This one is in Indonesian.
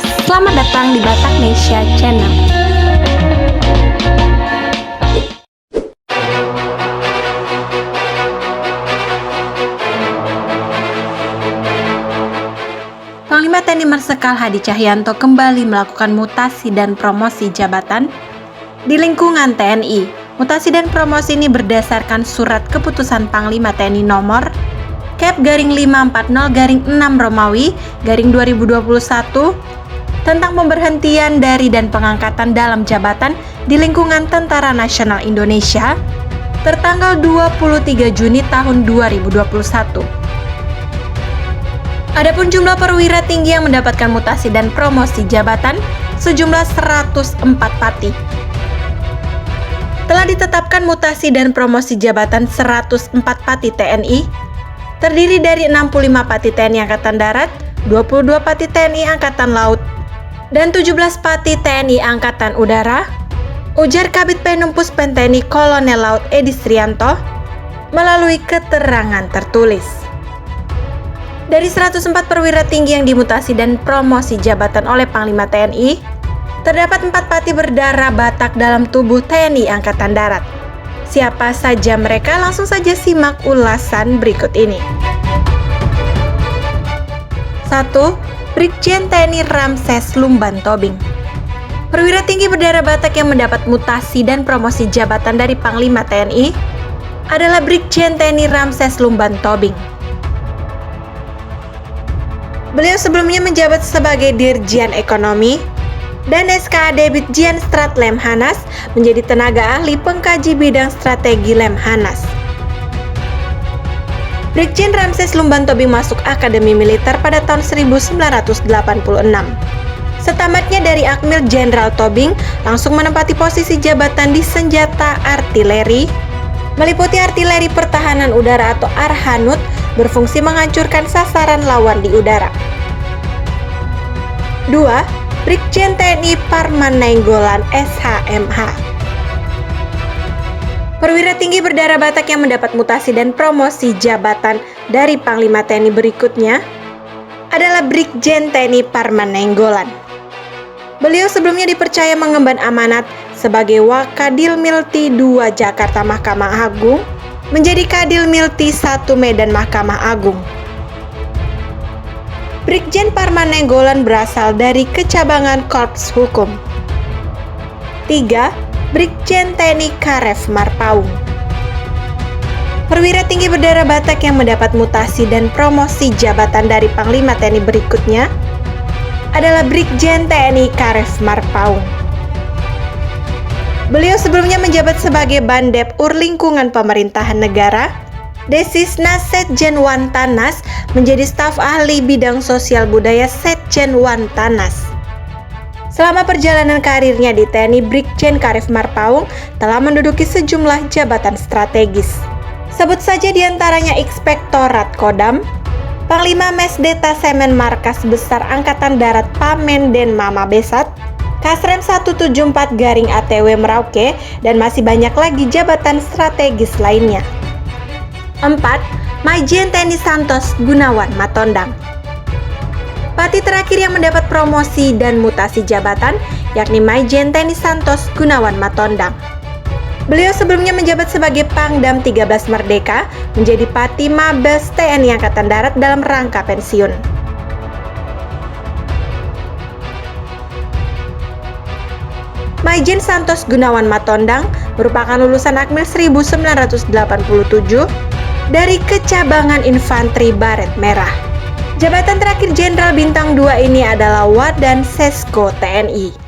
selamat datang di Batak Nesia Channel. Panglima TNI Marsikal Hadi Cahyanto kembali melakukan mutasi dan promosi jabatan di lingkungan TNI. Mutasi dan promosi ini berdasarkan surat keputusan Panglima TNI nomor Kep/540/6 Romawi /2021 tentang pemberhentian dari dan pengangkatan dalam jabatan di lingkungan Tentara Nasional Indonesia tertanggal 23 Juni tahun 2021. Adapun jumlah perwira tinggi yang mendapatkan mutasi dan promosi jabatan sejumlah 104 pati. Telah ditetapkan mutasi dan promosi jabatan 104 pati TNI, terdiri dari 65 pati TNI Angkatan Darat, 22 pati TNI Angkatan Laut, dan 17 pati TNI Angkatan Udara, ujar Kabid Penumpus TNI Kolonel Laut Edi Srianto melalui keterangan tertulis. Dari 104 perwira tinggi yang dimutasi dan promosi jabatan oleh Panglima TNI, terdapat 4 pati berdarah Batak dalam tubuh TNI Angkatan Darat. Siapa saja mereka? Langsung saja simak ulasan berikut ini. 1. Brigjen TNI Ramses Lumban Tobing. Perwira tinggi berdarah Batak yang mendapat mutasi dan promosi jabatan dari Panglima TNI adalah Brigjen TNI Ramses Lumban Tobing. Beliau sebelumnya menjabat sebagai Dirjen Ekonomi dan SKAD Ditjen Strat Lemhanas, menjadi tenaga ahli pengkaji bidang strategi Lemhanas. Brigjen Ramses Lumban Tobing masuk Akademi Militer pada tahun 1986. Setamatnya dari Akmil Jenderal Tobing langsung menempati posisi jabatan di senjata artileri, meliputi artileri pertahanan udara atau Arhanut, berfungsi menghancurkan sasaran lawan di udara. 2. Brigjen TNI Parman Nainggolan SHMH. Perwira tinggi berdarah Batak yang mendapat mutasi dan promosi jabatan dari Panglima TNI berikutnya adalah Brigjen TNI Parman Nainggolan. Beliau sebelumnya dipercaya mengemban amanat sebagai Wakadil Milti 2 Jakarta Mahkamah Agung, menjadi Kadil Milti 1 Medan Mahkamah Agung. Brigjen Parman Nainggolan berasal dari kecabangan Korps Hukum. 3. Brigjen TNI Karef Marpaung. Perwira tinggi berdarah Batak yang mendapat mutasi dan promosi jabatan dari Panglima TNI berikutnya adalah Brigjen TNI Karef Marpaung. Beliau sebelumnya menjabat sebagai Bandep Ur Lingkungan Pemerintahan Negara, Desisna Setjen Wantanas, menjadi staf ahli bidang sosial budaya Setjen Wantanas. Selama perjalanan karirnya di TNI, Brigjen Karef Marpaung telah menduduki sejumlah jabatan strategis. Sebut saja diantaranya Inspektorat Kodam, Panglima Mesdeta Semen Markas Besar Angkatan Darat Pamenden Mama Besat, Kasrem 174 Garing ATW Merauke, dan masih banyak lagi jabatan strategis lainnya. 4. Maijen TNI Santos Gunawan Matondang. Pati terakhir yang mendapat promosi dan mutasi jabatan yakni Maijen TNI Santos Gunawan Matondang. Beliau sebelumnya menjabat sebagai Pangdam 13 Merdeka, menjadi Pati Mabes TNI Angkatan Darat dalam rangka pensiun. Maijen Santos Gunawan Matondang merupakan lulusan Akmil 1987 dari Kecabangan Infanteri Baret Merah. Jabatan terakhir Jenderal Bintang 2 ini adalah Wadan Sesko TNI.